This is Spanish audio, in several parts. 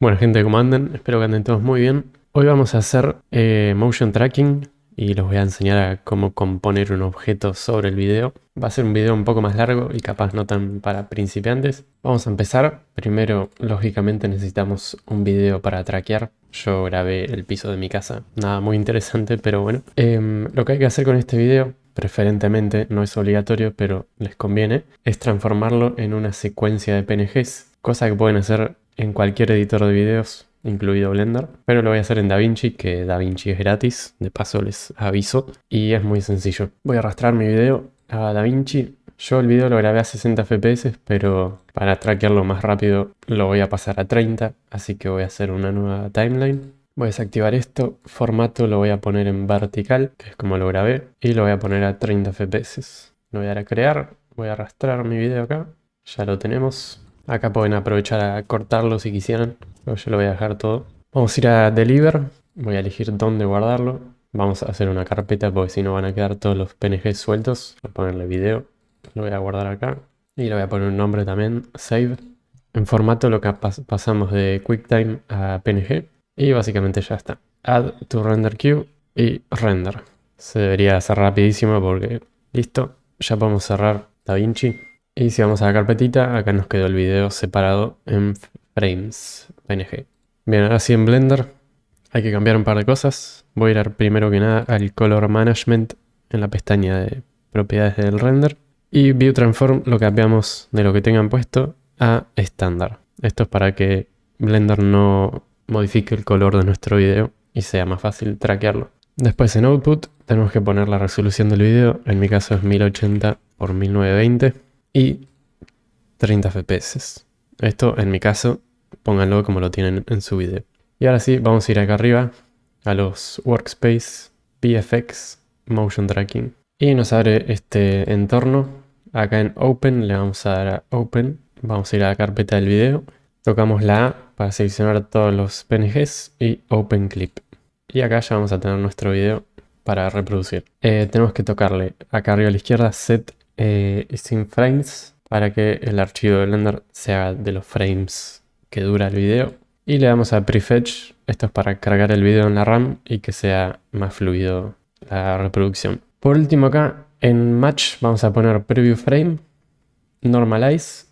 Bueno gente, ¿cómo andan? Espero que anden todos muy bien. Hoy vamos a hacer motion tracking y les voy a enseñar a cómo componer un objeto sobre el video. Va a ser un video un poco más largo y capaz no tan para principiantes. Vamos a empezar. Primero, lógicamente necesitamos un video para traquear. Yo grabé el piso de mi casa. Nada muy interesante, pero bueno. Lo que hay que hacer con este video, preferentemente, no es obligatorio, pero les conviene, es transformarlo en una secuencia de PNGs. Cosa que pueden hacer en cualquier editor de videos, incluido Blender, pero lo voy a hacer en DaVinci, que DaVinci es gratis, de paso les aviso, y es muy sencillo. Voy a arrastrar mi video a DaVinci. Yo el video lo grabé a 60 fps, pero para traquearlo más rápido lo voy a pasar a 30, así que voy a hacer una nueva timeline. Voy a desactivar esto, formato lo voy a poner en vertical, que es como lo grabé, y lo voy a poner a 30 fps. Lo voy a dar a crear, voy a arrastrar mi video acá, ya lo tenemos. Acá pueden aprovechar a cortarlo si quisieran, pero yo lo voy a dejar todo. Vamos a ir a Deliver, voy a elegir dónde guardarlo. Vamos a hacer una carpeta porque si no van a quedar todos los PNG sueltos. Voy a ponerle video, lo voy a guardar acá. Y le voy a poner un nombre también, Save. En formato lo que pasamos de QuickTime a PNG. Y básicamente ya está. Add to Render Queue y Render. Se debería hacer rapidísimo porque listo. Ya podemos cerrar DaVinci. Y si vamos a la carpetita, acá nos quedó el video separado en frames PNG. Bien, ahora sí en Blender hay que cambiar un par de cosas. Voy a ir primero que nada al Color Management en la pestaña de propiedades del render. Y View Transform lo cambiamos de lo que tengan puesto a estándar. Esto es para que Blender no modifique el color de nuestro video y sea más fácil traquearlo. Después en Output tenemos que poner la resolución del video. En mi caso es 1080 x 1920 y 30 fps. Esto en mi caso, pónganlo como lo tienen en su video. Y ahora sí, vamos a ir acá arriba a los Workspace, VFX, Motion Tracking. Y nos abre este entorno. Acá en Open le vamos a dar a Open. Vamos a ir a la carpeta del video. Tocamos la A para seleccionar todos los PNGs y Open Clip. Y acá ya vamos a tener nuestro video para reproducir. Tenemos que tocarle acá arriba a la izquierda Set Sync Frames para que el archivo de Blender sea de los frames que dura el video. Y le damos a Prefetch. Esto es para cargar el video en la RAM y que sea más fluido la reproducción. Por último acá en Match vamos a poner Preview Frame, Normalize.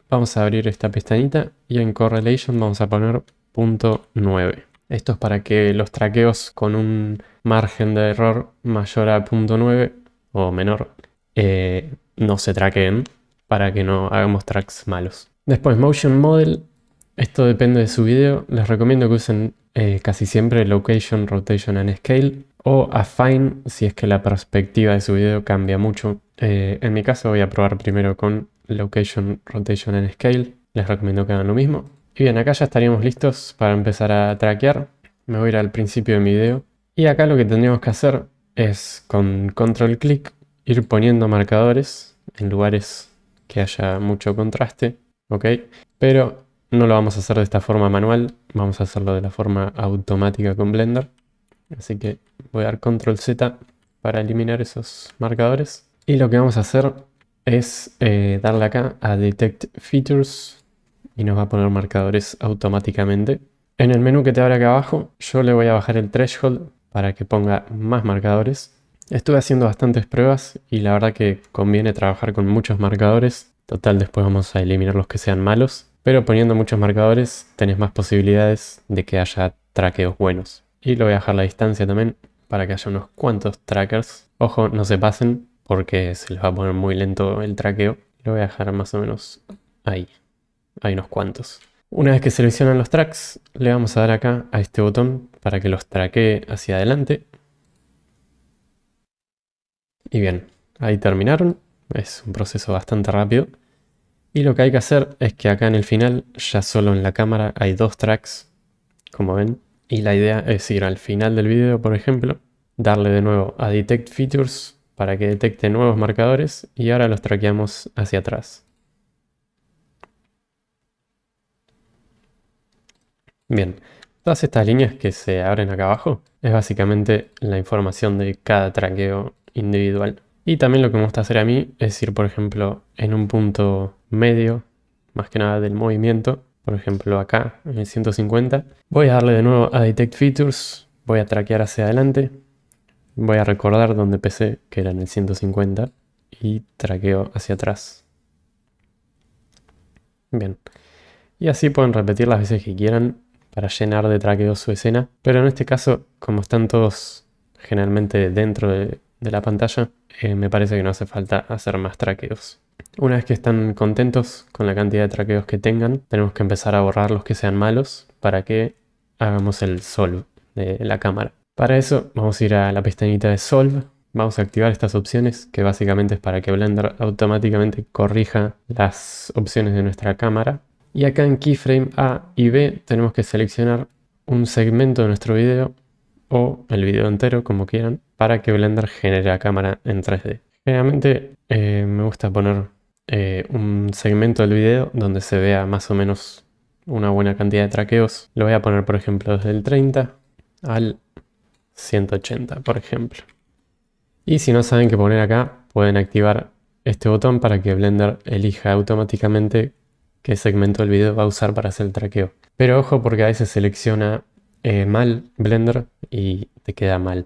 Vamos a abrir esta pestañita y en Correlation vamos a poner .9. Esto es para que los traqueos con un margen de error mayor a 0.9 o menor no se traqueen para que no hagamos tracks malos. Después Motion Model. Esto depende de su video. Les recomiendo que usen casi siempre Location, Rotation and Scale o Affine si es que la perspectiva de su video cambia mucho. En mi caso voy a probar primero con Location, Rotation and Scale. Les recomiendo que hagan lo mismo. Y bien, acá ya estaríamos listos para empezar a traquear. Me voy a ir al principio de mi video. Y acá lo que tendríamos que hacer es con Control Click ir poniendo marcadores en lugares que haya mucho contraste. ¿Ok? Pero no lo vamos a hacer de esta forma manual. Vamos a hacerlo de la forma automática con Blender. Así que voy a dar Control Z para eliminar esos marcadores. Y lo que vamos a hacer es darle acá a Detect Features y nos va a poner marcadores automáticamente. En el menú que te abre acá abajo, yo le voy a bajar el threshold para que ponga más marcadores. Estuve haciendo bastantes pruebas y la verdad que conviene trabajar con muchos marcadores. Total, después vamos a eliminar los que sean malos. Pero poniendo muchos marcadores tenés más posibilidades de que haya traqueos buenos. Y lo voy a bajar la distancia también para que haya unos cuantos trackers. Ojo, no se pasen porque se les va a poner muy lento el traqueo. Lo voy a dejar más o menos ahí. Hay unos cuantos. Una vez que seleccionan los tracks, le vamos a dar acá a este botón para que los traquee hacia adelante. Y bien, ahí terminaron. Es un proceso bastante rápido. Y lo que hay que hacer es que acá en el final, ya solo en la cámara, hay dos tracks, como ven. Y la idea es ir al final del video, por ejemplo, darle de nuevo a Detect Features para que detecte nuevos marcadores y ahora los traqueamos hacia atrás. Bien, todas estas líneas que se abren acá abajo es básicamente la información de cada traqueo individual. Y también lo que me gusta hacer a mí es ir, por ejemplo, en un punto medio, más que nada del movimiento, por ejemplo acá en el 150. Voy a darle de nuevo a Detect Features, voy a traquear hacia adelante, voy a recordar donde empecé, que era en el 150, y traqueo hacia atrás. Bien, y así pueden repetir las veces que quieran para llenar de traqueo su escena, pero en este caso, como están todos generalmente dentro de la pantalla, me parece que no hace falta hacer más traqueos. Una vez que están contentos con la cantidad de traqueos que tengan, tenemos que empezar a borrar los que sean malos para que hagamos el solve de la cámara. Para eso vamos a ir a la pestañita de Solve, vamos a activar estas opciones que básicamente es para que Blender automáticamente corrija las opciones de nuestra cámara. Y acá en Keyframe A y B tenemos que seleccionar un segmento de nuestro video o el video entero, como quieran, para que Blender genere la cámara en 3D. Generalmente me gusta poner un segmento del video donde se vea más o menos una buena cantidad de traqueos. Lo voy a poner, por ejemplo, desde el 30 al 180, por ejemplo. Y si no saben qué poner acá, pueden activar este botón para que Blender elija automáticamente qué segmento del video va a usar para hacer el traqueo. Pero ojo, porque a veces selecciona mal Blender y te queda mal.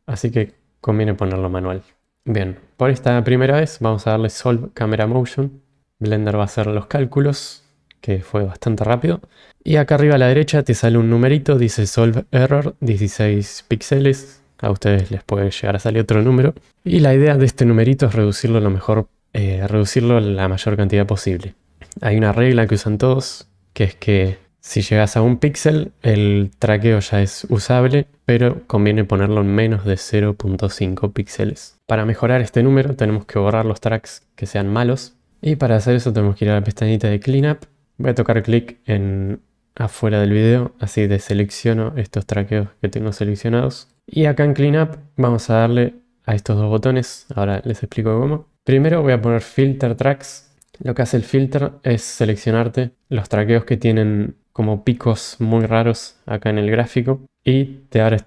Así que conviene ponerlo manual. Bien, por esta primera vez vamos a darle Solve Camera Motion. Blender va a hacer los cálculos, que fue bastante rápido. Y acá arriba a la derecha te sale un numerito, dice Solve Error, 16 píxeles. A ustedes les puede llegar a salir otro número. Y la idea de este numerito es reducirlo lo mejor, reducirlo la mayor cantidad posible. Hay una regla que usan todos, que es que si llegas a un píxel, el traqueo ya es usable, pero conviene ponerlo en menos de 0.5 píxeles. Para mejorar este número tenemos que borrar los tracks que sean malos. Y para hacer eso tenemos que ir a la pestañita de Cleanup. Voy a tocar clic en afuera del video, así deselecciono estos traqueos que tengo seleccionados. Y acá en Cleanup vamos a darle a estos dos botones, ahora les explico cómo. Primero voy a poner Filter Tracks. Lo que hace el filter es seleccionarte los traqueos que tienen como picos muy raros acá en el gráfico y te abre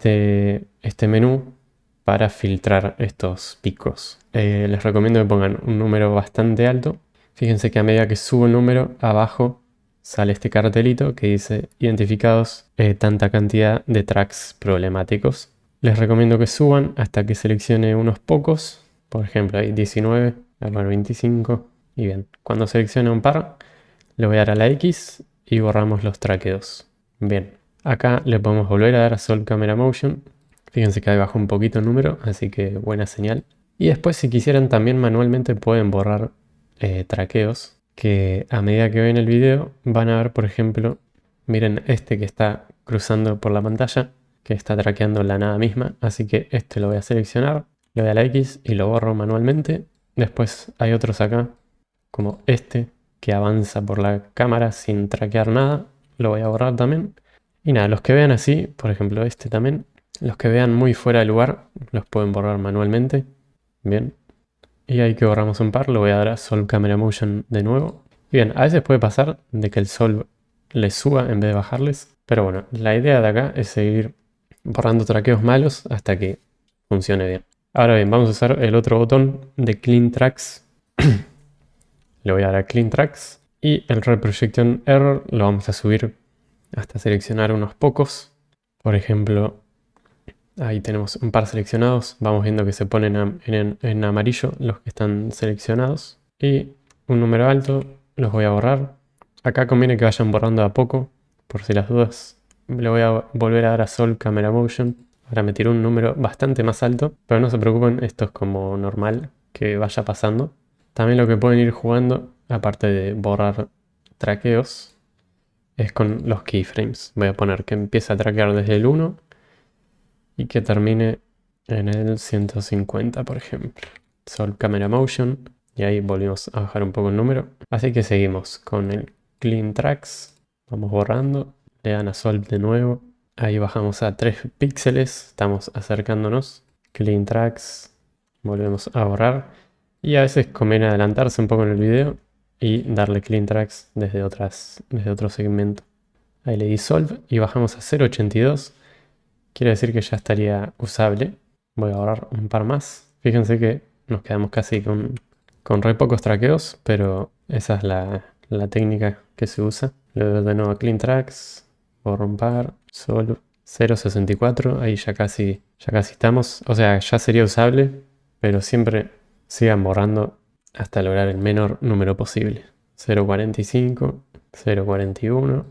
este menú para filtrar estos picos. Les recomiendo que pongan un número bastante alto. Fíjense que a medida que subo el número, abajo sale este cartelito que dice identificados tanta cantidad de tracks problemáticos. Les recomiendo que suban hasta que seleccione unos pocos. Por ejemplo, hay 19, voy a poner 25. Y bien, cuando seleccione un par, le voy a dar a la X y borramos los traqueos. Bien, acá le podemos volver a dar a Solve Camera Motion. Fíjense que ahí bajó un poquito el número, así que buena señal. Y después, si quisieran, también manualmente pueden borrar traqueos, que a medida que ven el video van a ver, por ejemplo, miren este que está cruzando por la pantalla, que está traqueando la nada misma. Así que este lo voy a seleccionar, le doy a la X y lo borro manualmente. Después hay otros acá, como este, que avanza por la cámara sin traquear nada. Lo voy a borrar también. Y nada, los que vean así, por ejemplo este también, los que vean muy fuera de lugar, los pueden borrar manualmente. Bien. Y ahí que borramos un par, lo voy a dar a Solve Camera Motion de nuevo. Y bien, a veces puede pasar de que el Solve les suba en vez de bajarles. Pero bueno, la idea de acá es seguir borrando traqueos malos hasta que funcione bien. Ahora bien, vamos a usar el otro botón de Clean Tracks. Le voy a dar a Clean Tracks y el Reprojection Error lo vamos a subir hasta seleccionar unos pocos. Por ejemplo, ahí tenemos un par seleccionados. Vamos viendo que se ponen en amarillo los que están seleccionados. Y un número alto los voy a borrar. Acá conviene que vayan borrando a poco, por si las dudas. Le voy a volver a dar a Solve Camera Motion. Ahora me tiró un número bastante más alto, pero no se preocupen, esto es como normal que vaya pasando. También lo que pueden ir jugando, aparte de borrar traqueos, es con los keyframes. Voy a poner que empiece a traquear desde el 1 y que termine en el 150, por ejemplo. Solve Camera Motion, y ahí volvimos a bajar un poco el número. Así que seguimos con el Clean Tracks. Vamos borrando, le dan a Solve de nuevo. Ahí bajamos a 3 píxeles, estamos acercándonos. Clean Tracks, volvemos a borrar. Y a veces conviene adelantarse un poco en el video y darle Clean Tracks desde otro segmento. Ahí le di Solve y bajamos a 0.82. Quiere decir que ya estaría usable. Voy a borrar un par más. Fíjense que nos quedamos casi con re pocos traqueos, pero esa es la técnica que se usa. Le doy de nuevo a Clean Tracks, borrar, solo 0.64, ahí ya casi estamos. O sea, ya sería usable, pero siempre sigan borrando hasta lograr el menor número posible. 0.45, 0.41.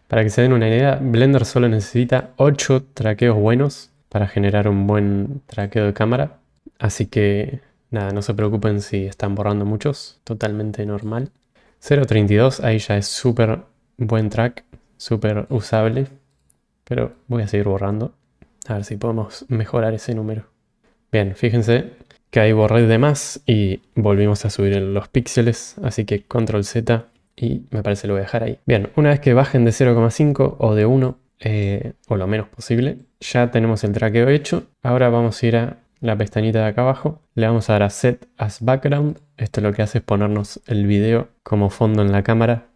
Para que se den una idea, Blender solo necesita 8 traqueos buenos para generar un buen traqueo de cámara. Así que nada, no se preocupen si están borrando muchos, totalmente normal. 0.32, ahí ya es súper buen track, súper usable. Pero voy a seguir borrando, a ver si podemos mejorar ese número. Bien, fíjense que ahí borré de más y volvimos a subir los píxeles, así que control Z y me parece que lo voy a dejar ahí. Bien, una vez que bajen de 0,5 o de 1, o lo menos posible, ya tenemos el traqueo hecho. Ahora vamos a ir a la pestañita de acá abajo, le vamos a dar a Set as Background. Esto lo que hace es ponernos el video como fondo en la cámara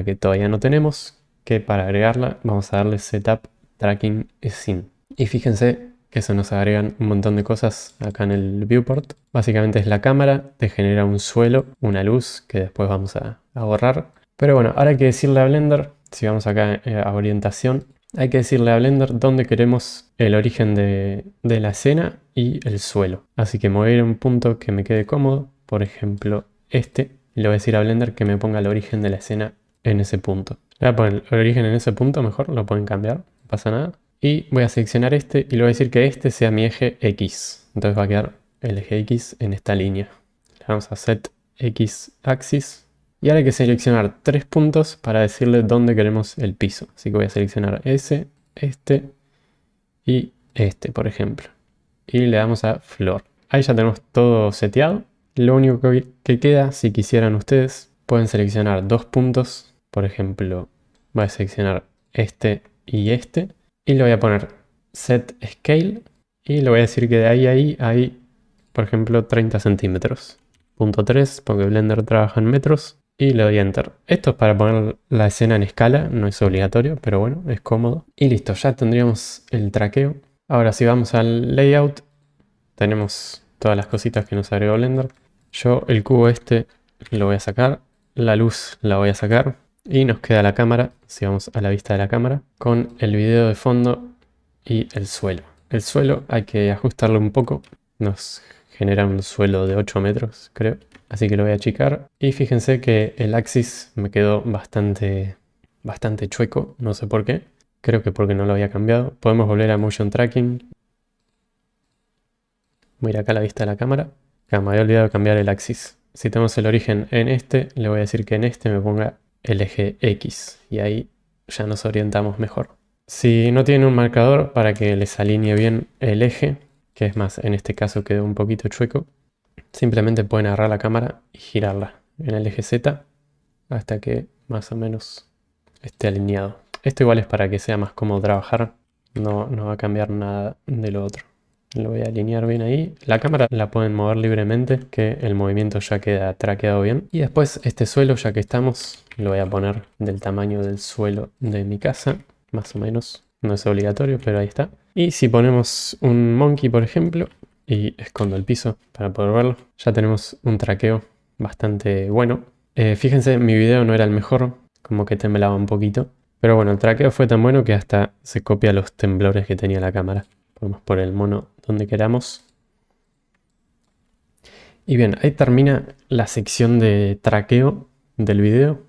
que todavía no tenemos, que para agregarla vamos a darle Setup Tracking Scene. Y fíjense que eso nos agregan un montón de cosas acá en el viewport. Básicamente es la cámara, te genera un suelo, una luz que después vamos a borrar. Pero bueno, ahora hay que decirle a Blender, si vamos acá a orientación, hay que decirle a Blender dónde queremos el origen de la escena y el suelo. Así que me voy a ir a un punto que me quede cómodo, por ejemplo este, y le voy a decir a Blender que me ponga el origen de la escena en ese punto. Le voy a poner el origen en ese punto, mejor, lo pueden cambiar, no pasa nada. Y voy a seleccionar este y le voy a decir que este sea mi eje X. Entonces va a quedar el eje X en esta línea. Le vamos a Set X Axis. Y ahora hay que seleccionar 3 puntos para decirle dónde queremos el piso. Así que voy a seleccionar ese, este y este, por ejemplo. Y le damos a Floor. Ahí ya tenemos todo seteado. Lo único que queda, si quisieran ustedes, pueden seleccionar 2 puntos. Por ejemplo, voy a seleccionar este y este. Y le voy a poner Set Scale. Y le voy a decir que de ahí a ahí hay, por ejemplo, 30 centímetros. Punto 3, porque Blender trabaja en metros. Y le doy Enter. Esto es para poner la escena en escala, no es obligatorio, pero bueno, es cómodo. Y listo, ya tendríamos el traqueo. Ahora si vamos al Layout, tenemos todas las cositas que nos agregó Blender. Yo el cubo este lo voy a sacar, la luz la voy a sacar y nos queda la cámara, si vamos a la vista de la cámara, con el video de fondo y el suelo. El suelo hay que ajustarlo un poco, nos genera un suelo de 8 metros, creo. Así que lo voy a achicar. Y fíjense que el axis me quedó bastante chueco, no sé por qué. Creo que porque no lo había cambiado. Podemos volver a Motion Tracking. Voy a ir acá a la vista de la cámara. Acá me había olvidado de cambiar el axis. Si tenemos el origen en este, le voy a decir que en este me ponga el eje X. Y ahí ya nos orientamos mejor. Si no tienen un marcador para que les alinee bien el eje, que es más, en este caso quedó un poquito chueco, simplemente pueden agarrar la cámara y girarla en el eje Z hasta que más o menos esté alineado. Esto igual es para que sea más cómodo trabajar, no va a cambiar nada de lo otro. Lo voy a alinear bien ahí. La cámara la pueden mover libremente, que el movimiento ya queda traqueado bien. Y después este suelo, ya que estamos, lo voy a poner del tamaño del suelo de mi casa, más o menos. No es obligatorio, pero ahí está. Y si ponemos un monkey, por ejemplo, y escondo el piso para poder verlo, ya tenemos un traqueo bastante bueno. Fíjense, mi video no era el mejor, como que temblaba un poquito. Pero bueno, el traqueo fue tan bueno que hasta se copia los temblores que tenía la cámara. Podemos poner el mono donde queramos. Y bien, ahí termina la sección de traqueo del video.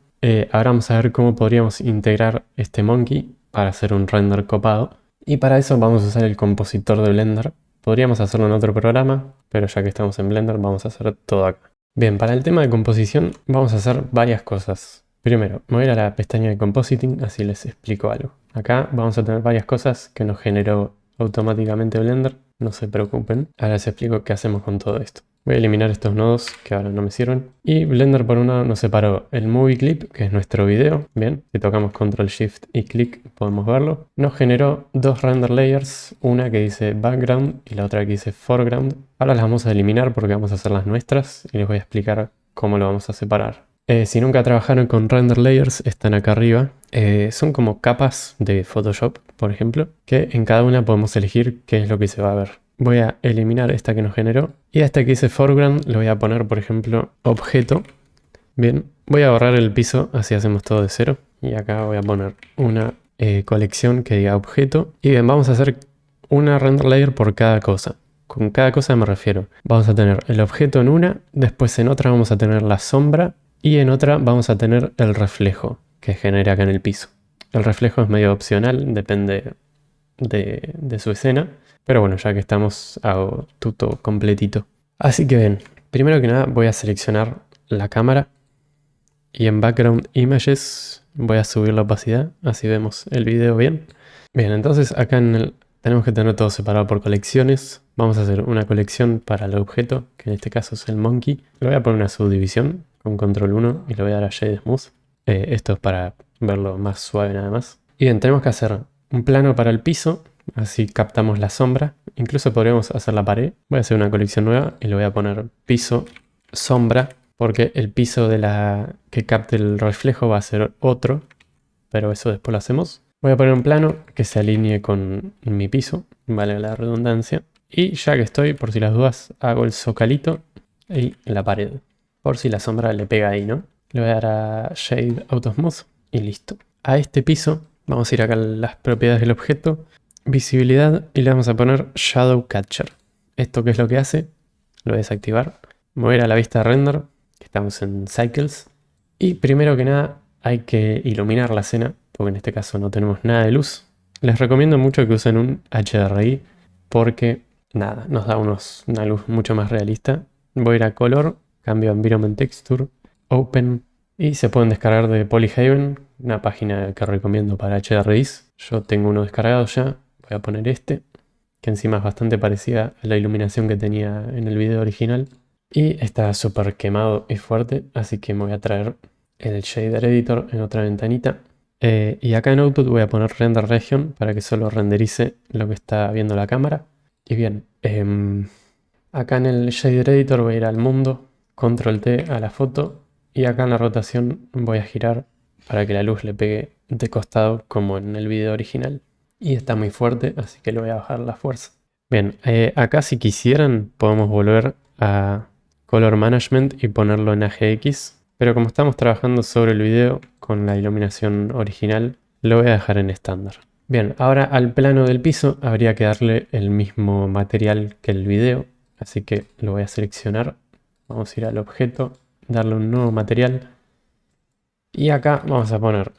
Ahora vamos a ver cómo podríamos integrar este monkey para hacer un render copado. Y para eso vamos a usar el compositor de Blender. Podríamos hacerlo en otro programa, pero ya que estamos en Blender vamos a hacer todo acá. Bien, para el tema de composición vamos a hacer varias cosas. Primero, me voy a ir a la pestaña de Compositing, así les explico algo. Acá vamos a tener varias cosas que nos generó automáticamente Blender, no se preocupen. Ahora les explico qué hacemos con todo esto. Voy a eliminar estos nodos que ahora no me sirven. Y Blender por un lado nos separó el Movie Clip, que es nuestro video. Bien, si tocamos Control Shift y clic podemos verlo. Nos generó dos render layers, una que dice Background y la otra que dice Foreground. Ahora las vamos a eliminar porque vamos a hacer las nuestras y les voy a explicar cómo lo vamos a separar. Si nunca trabajaron con render layers, están acá arriba. Son como capas de Photoshop, por ejemplo, que en cada una podemos elegir qué es lo que se va a ver. Voy a eliminar esta que nos generó y a esta que dice foreground le voy a poner, por ejemplo, objeto. Bien, voy a borrar el piso, así hacemos todo de cero. Y acá voy a poner una colección que diga objeto. Y bien, vamos a hacer una render layer por cada cosa. Con cada cosa me refiero. Vamos a tener el objeto en una, después en otra vamos a tener la sombra y en otra vamos a tener el reflejo que genera acá en el piso. El reflejo es medio opcional, depende de su escena. Pero bueno, ya que estamos, hago todo completito. Así que bien, primero que nada voy a seleccionar la cámara y en Background Images voy a subir la opacidad, así vemos el video bien. Bien, entonces acá tenemos que tener todo separado por colecciones. Vamos a hacer una colección para el objeto, que en este caso es el monkey. Le voy a poner una subdivisión con control 1 y le voy a dar a Shade Smooth. Esto es para verlo más suave nada más. Y bien, tenemos que hacer un plano para el piso, así captamos la sombra. Incluso podríamos hacer la pared. Voy a hacer una colección nueva y le voy a poner piso, sombra, porque el piso que capte el reflejo va a ser otro, pero eso después lo hacemos. Voy a poner un plano que se alinee con mi piso, vale la redundancia. Y ya que estoy, por si las dudas, hago el zocalito y la pared. Por si la sombra le pega ahí, ¿no? Le voy a dar a Shade Auto Smooth y listo. A este piso vamos a ir acá a las propiedades del objeto, visibilidad, y le vamos a poner Shadow Catcher. ¿Esto qué es lo que hace? Lo voy a desactivar. Me voy a ir a la vista de render, que estamos en Cycles. Y primero que nada hay que iluminar la escena, porque en este caso no tenemos nada de luz. Les recomiendo mucho que usen un HDRI porque nada, nos da una luz mucho más realista. Voy a ir a color, cambio a Environment Texture, Open, y se pueden descargar de Polyhaven, una página que recomiendo para HDRIs. Yo tengo uno descargado ya, voy a poner este, que encima es bastante parecida a la iluminación que tenía en el video original. Y está súper quemado y fuerte, así que me voy a traer el Shader Editor en otra ventanita. Y acá en Output voy a poner Render Region para que solo renderice lo que está viendo la cámara. Y bien, acá en el Shader Editor voy a ir al mundo, Control T a la foto, y acá en la rotación voy a girar para que la luz le pegue de costado como en el video original. Y está muy fuerte, así que le voy a bajar la fuerza. Bien, acá si quisieran podemos volver a Color Management y ponerlo en AGX, pero como estamos trabajando sobre el video con la iluminación original, lo voy a dejar en estándar. Bien, ahora al plano del piso habría que darle el mismo material que el video, así que lo voy a seleccionar. Vamos a ir al objeto, darle un nuevo material y acá vamos a poner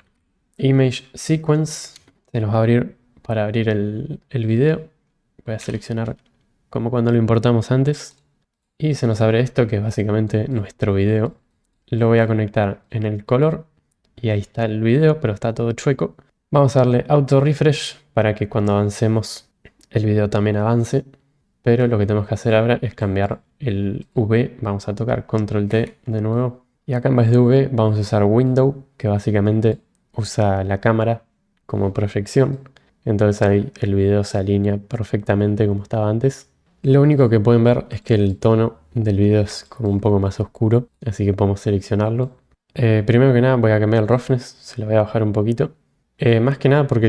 Image Sequence. Se nos va a abrir para abrir el video. Voy a seleccionar como cuando lo importamos antes. Y se nos abre esto que es básicamente nuestro video. Lo voy a conectar en el color. Y ahí está el video, pero está todo chueco. Vamos a darle Auto Refresh para que cuando avancemos el video también avance. Pero lo que tenemos que hacer ahora es cambiar el V. Vamos a tocar Control T de nuevo. Y acá en vez de V vamos a usar Window, que básicamente usa la cámara como proyección. Entonces ahí el video se alinea perfectamente como estaba antes. Lo único que pueden ver es que el tono del video es como un poco más oscuro, así que podemos seleccionarlo. Primero que nada voy a cambiar el roughness, se lo voy a bajar un poquito. Más que nada porque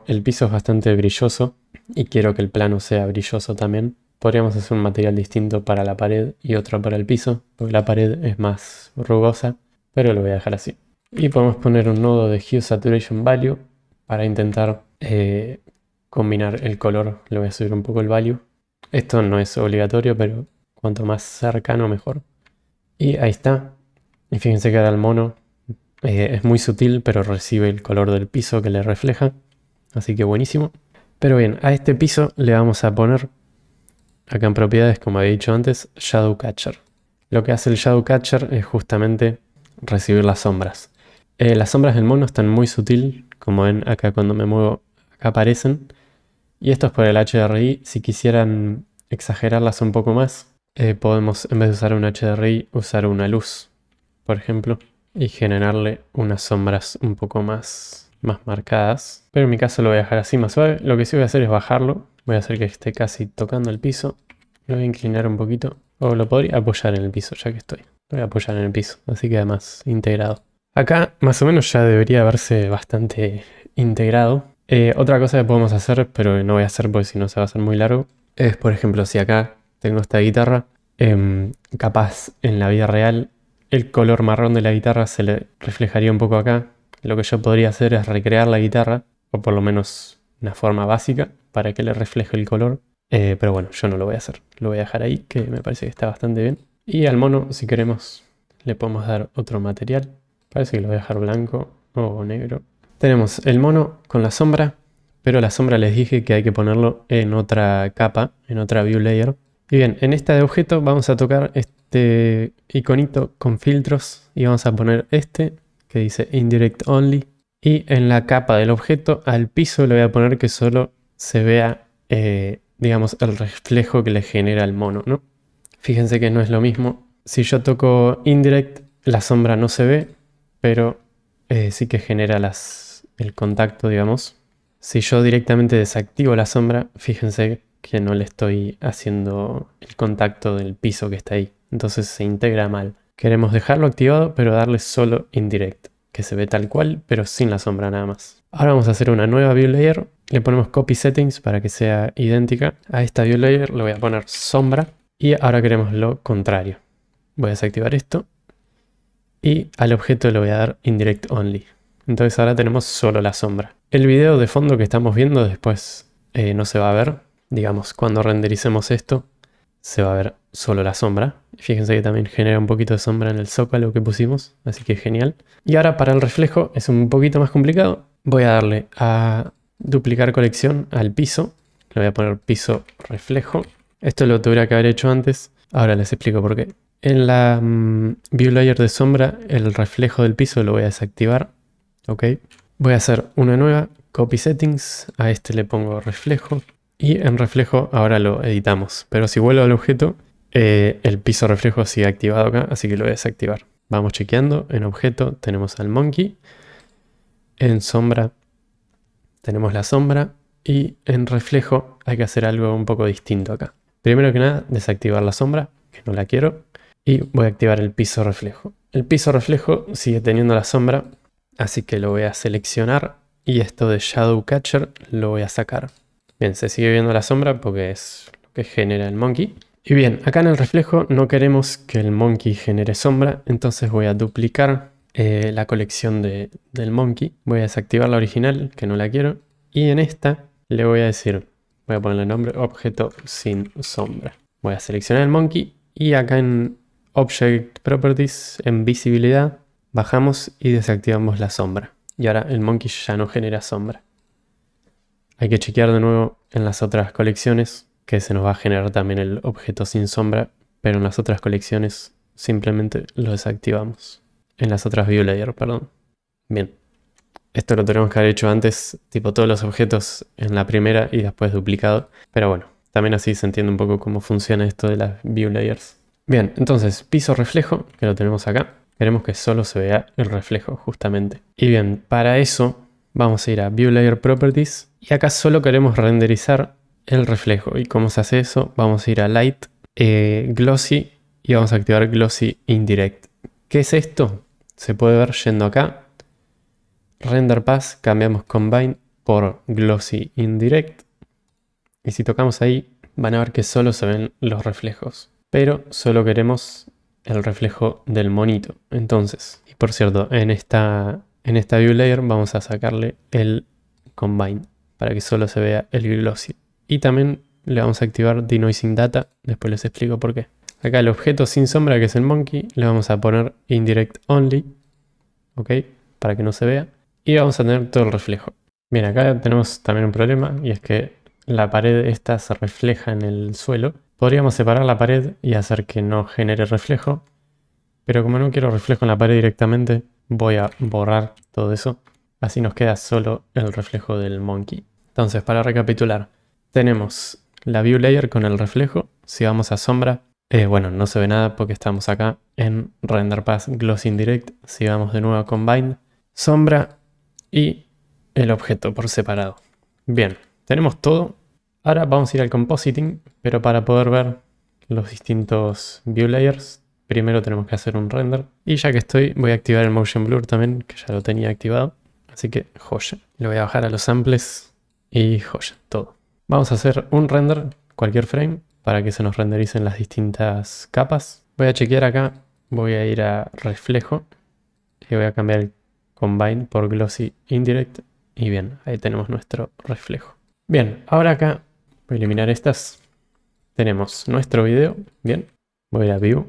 el piso es bastante brilloso y quiero que el plano sea brilloso también. Podríamos hacer un material distinto para la pared y otro para el piso, porque la pared es más rugosa, pero lo voy a dejar así. Y podemos poner un nodo de Hue Saturation Value para intentar combinar el color. Le voy a subir un poco el value. Esto no es obligatorio, pero cuanto más cercano mejor. Y ahí está. Y fíjense que ahora el mono es muy sutil, pero recibe el color del piso que le refleja. Así que buenísimo. Pero bien, a este piso le vamos a poner, acá en propiedades, como había dicho antes, Shadow Catcher. Lo que hace el Shadow Catcher es justamente recibir las sombras. Las sombras del mono están muy sutil, como ven acá cuando me muevo, acá aparecen. Y esto es por el HDRI. Si quisieran exagerarlas un poco más, podemos, en vez de usar un HDRI, usar una luz, por ejemplo, y generarle unas sombras un poco más marcadas. Pero en mi caso lo voy a dejar así más suave. Lo que sí voy a hacer es bajarlo. Voy a hacer que esté casi tocando el piso. Lo voy a inclinar un poquito. O lo podría apoyar en el piso, ya que estoy. Lo voy a apoyar en el piso, así que además integrado. Acá más o menos ya debería verse bastante integrado. Otra cosa que podemos hacer, pero no voy a hacer porque si no se va a hacer muy largo, es por ejemplo si acá tengo esta guitarra, capaz en la vida real el color marrón de la guitarra se le reflejaría un poco acá, Lo que yo podría hacer es recrear la guitarra, o por lo menos una forma básica, para que le refleje el color. Pero bueno, yo no lo voy a hacer. Lo voy a dejar ahí, que me parece que está bastante bien. Y al mono, si queremos, le podemos dar otro material. Parece que lo voy a dejar blanco o negro. Tenemos el mono con la sombra, pero la sombra les dije que hay que ponerlo en otra capa, en otra view layer. Y bien, en esta de objeto vamos a tocar este iconito con filtros y vamos a poner este que dice Indirect Only. Y en la capa del objeto, al piso le voy a poner que solo se vea, digamos, el reflejo que le genera el mono, ¿no? Fíjense que no es lo mismo. Si yo toco Indirect, la sombra no se ve, pero sí que genera el contacto, digamos. Si yo directamente desactivo la sombra, fíjense que no le estoy haciendo el contacto del piso que está ahí. Entonces se integra mal. Queremos dejarlo activado, pero darle solo Indirect, que se ve tal cual, pero sin la sombra nada más. Ahora vamos a hacer una nueva view layer. Le ponemos copy settings para que sea idéntica a esta view layer. Le voy a poner sombra. Y ahora queremos lo contrario. Voy a desactivar esto. Y al objeto le voy a dar Indirect Only. Entonces ahora tenemos solo la sombra. El video de fondo que estamos viendo después no se va a ver. Digamos, cuando rendericemos esto, se va a ver solo la sombra. Fíjense que también genera un poquito de sombra en el zócalo que pusimos, así que genial. Y ahora para el reflejo es un poquito más complicado. Voy a darle a duplicar colección al piso. Le voy a poner piso reflejo. Esto lo tuviera que haber hecho antes. Ahora les explico por qué. En la view layer de sombra, el reflejo del piso lo voy a desactivar. Ok. Voy a hacer una nueva, copy settings. A este le pongo reflejo. Y en reflejo ahora lo editamos. Pero si vuelvo al objeto, el piso reflejo sigue activado acá, así que lo voy a desactivar. Vamos chequeando. En objeto tenemos al monkey. En sombra tenemos la sombra. Y en reflejo hay que hacer algo un poco distinto acá. Primero que nada, desactivar la sombra, que no la quiero. Y voy a activar el piso reflejo. El piso reflejo sigue teniendo la sombra, así que lo voy a seleccionar. Y esto de Shadow Catcher lo voy a sacar. Bien, se sigue viendo la sombra porque es lo que genera el monkey. Y bien, acá en el reflejo no queremos que el monkey genere sombra, entonces voy a duplicar la colección del monkey. Voy a desactivar la original, que no la quiero. Y en esta le voy a decir, voy a ponerle nombre objeto sin sombra. Voy a seleccionar el monkey y acá en Object Properties, en visibilidad, bajamos y desactivamos la sombra. Y ahora el monkey ya no genera sombra. Hay que chequear de nuevo en las otras colecciones que se nos va a generar también el objeto sin sombra, pero en las otras colecciones simplemente lo desactivamos. En las otras view layer, perdón. Bien. Esto lo tenemos que haber hecho antes, tipo todos los objetos en la primera y después duplicado. Pero bueno, también así se entiende un poco cómo funciona esto de las view layers. Bien, entonces piso reflejo, que lo tenemos acá. Queremos que solo se vea el reflejo, justamente. Y bien, para eso vamos a ir a View Layer Properties. Y acá solo queremos renderizar el reflejo. ¿Y cómo se hace eso? Vamos a ir a Light, Glossy, y vamos a activar Glossy Indirect. ¿Qué es esto? Se puede ver yendo acá. Render Path, cambiamos Combine por Glossy Indirect. Y si tocamos ahí, van a ver que solo se ven los reflejos. Pero solo queremos el reflejo del monito. Entonces, y por cierto, en esta view layer vamos a sacarle el Combine para que solo se vea el Glossy. Y también le vamos a activar Denoising Data, después les explico por qué. Acá el objeto sin sombra, que es el monkey, le vamos a poner Indirect Only, ¿ok? Para que no se vea. Y vamos a tener todo el reflejo. Bien, acá tenemos también un problema, y es que la pared esta se refleja en el suelo. Podríamos separar la pared y hacer que no genere reflejo, pero como no quiero reflejo en la pared directamente, voy a borrar todo eso. Así nos queda solo el reflejo del monkey. Entonces, para recapitular, tenemos la view layer con el reflejo. Si vamos a sombra, bueno, no se ve nada porque estamos acá en Render Path Gloss Indirect. Si vamos de nuevo a Combine, sombra y el objeto por separado. Bien, tenemos todo. Ahora vamos a ir al Compositing, pero para poder ver los distintos view layers, primero tenemos que hacer un render. Y ya que estoy, voy a activar el Motion Blur también, que ya lo tenía activado. Así que joya. Le voy a bajar a los samples y joya, todo. Vamos a hacer un render, cualquier frame, para que se nos rendericen las distintas capas. Voy a chequear acá, voy a ir a reflejo y voy a cambiar el combine por glossy indirect. Y bien, ahí tenemos nuestro reflejo. Bien, ahora acá voy a eliminar estas. Tenemos nuestro video. Bien, voy a ir a View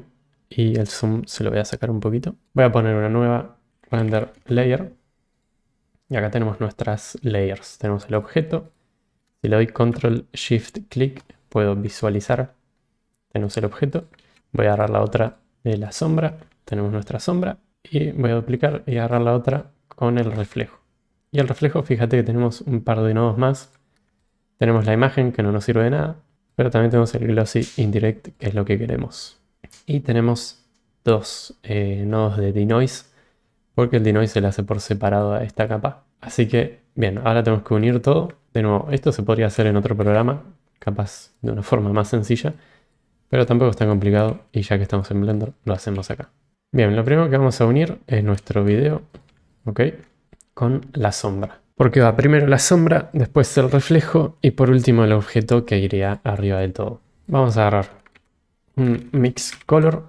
y el zoom se lo voy a sacar un poquito. Voy a poner una nueva render layer. Y acá tenemos nuestras layers. Tenemos el objeto. Si le doy Control Shift Click, puedo visualizar. Tenemos el objeto. Voy a agarrar la otra de la sombra. Tenemos nuestra sombra. Y voy a duplicar y agarrar la otra con el reflejo. Y el reflejo, fíjate que tenemos un par de nodos más. Tenemos la imagen que no nos sirve de nada. Pero también tenemos el glossy indirect, que es lo que queremos. Y tenemos dos nodos de denoise, porque el denoise se le hace por separado a esta capa. Así que, bien, ahora tenemos que unir todo. De nuevo, esto se podría hacer en otro programa, capaz de una forma más sencilla, pero tampoco es tan complicado y ya que estamos en Blender, lo hacemos acá. Bien, lo primero que vamos a unir es nuestro video, ¿ok? Con la sombra. Porque va primero la sombra, después el reflejo y por último el objeto que iría arriba del todo. Vamos a agarrar un mix color.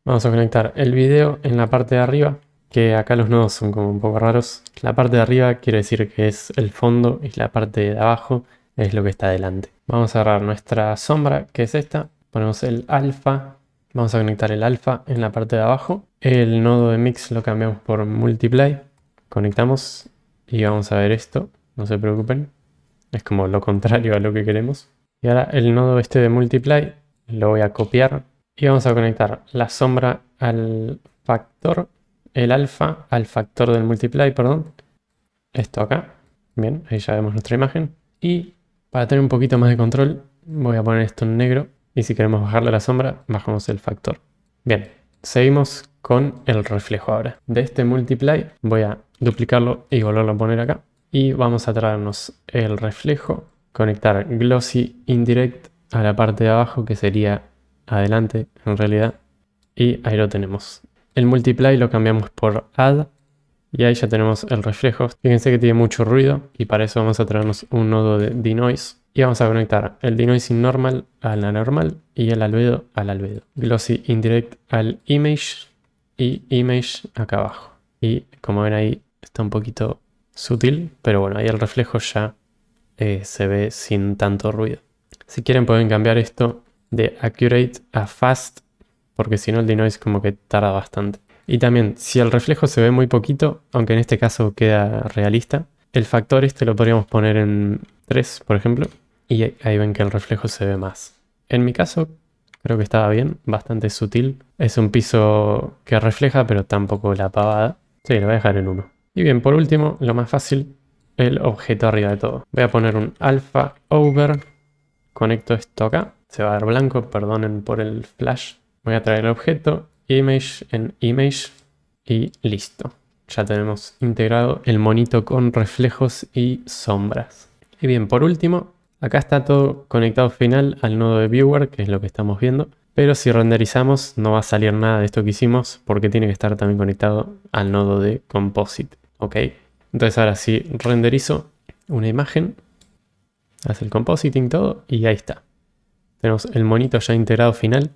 Vamos a conectar el video en la parte de arriba, que acá los nodos son como un poco raros. La parte de arriba quiere decir que es el fondo y la parte de abajo es lo que está delante. Vamos a agarrar nuestra sombra, que es esta. Ponemos el alfa. Vamos a conectar el alfa en la parte de abajo. El nodo de mix lo cambiamos por multiply. Conectamos y vamos a ver esto. No se preocupen. Es como lo contrario a lo que queremos. Y ahora el nodo este de multiply lo voy a copiar. Y vamos a conectar la sombra al factor. El alfa al factor del multiply, perdón. Esto acá. Bien, ahí ya vemos nuestra imagen. Y para tener un poquito más de control, voy a poner esto en negro. Y si queremos bajarle la sombra, bajamos el factor. Bien, seguimos con el reflejo ahora. De este multiply voy a duplicarlo y volverlo a poner acá. Y vamos a traernos el reflejo, conectar glossy indirect a la parte de abajo, que sería adelante en realidad. Y ahí lo tenemos. El multiply lo cambiamos por add. Y ahí ya tenemos el reflejo. Fíjense que tiene mucho ruido y para eso vamos a traernos un nodo de denoise. Y vamos a conectar el denoising normal al anormal y el albedo al albedo. Glossy indirect al image y image acá abajo. Y como ven ahí está un poquito sutil, pero bueno, ahí el reflejo ya se ve sin tanto ruido. Si quieren pueden cambiar esto de accurate a fast, porque si no el denoise como que tarda bastante. Y también, si el reflejo se ve muy poquito, aunque en este caso queda realista, el factor este lo podríamos poner en 3, por ejemplo, y ahí ven que el reflejo se ve más. En mi caso, creo que estaba bien, bastante sutil. Es un piso que refleja, pero tampoco la pavada. Sí, lo voy a dejar en 1. Y bien, por último, lo más fácil, el objeto arriba de todo. Voy a poner un alpha over, conecto esto acá, se va a dar blanco, perdonen por el flash. Voy a traer el objeto, image en image y listo. Ya tenemos integrado el monito con reflejos y sombras. Y bien, por último, acá está todo conectado final al nodo de viewer, que es lo que estamos viendo. Pero si renderizamos no va a salir nada de esto que hicimos porque tiene que estar también conectado al nodo de composite. ¿Ok? Entonces ahora sí renderizo una imagen, hace el compositing todo y ahí está. Tenemos el monito ya integrado final.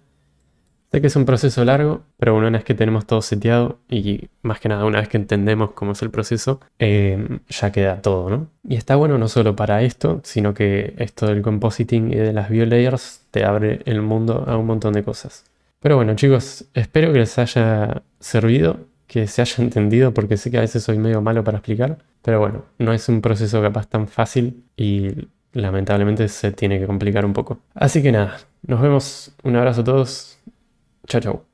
Sé que es un proceso largo, pero una vez que tenemos todo seteado y más que nada una vez que entendemos cómo es el proceso, ya queda todo, ¿no? Y está bueno no solo para esto, sino que esto del compositing y de las view layers te abre el mundo a un montón de cosas. Pero bueno chicos, espero que les haya servido, que se haya entendido, porque sé que a veces soy medio malo para explicar, pero bueno, no es un proceso capaz tan fácil y lamentablemente se tiene que complicar un poco. Así que nada, nos vemos, un abrazo a todos. Chao, chao.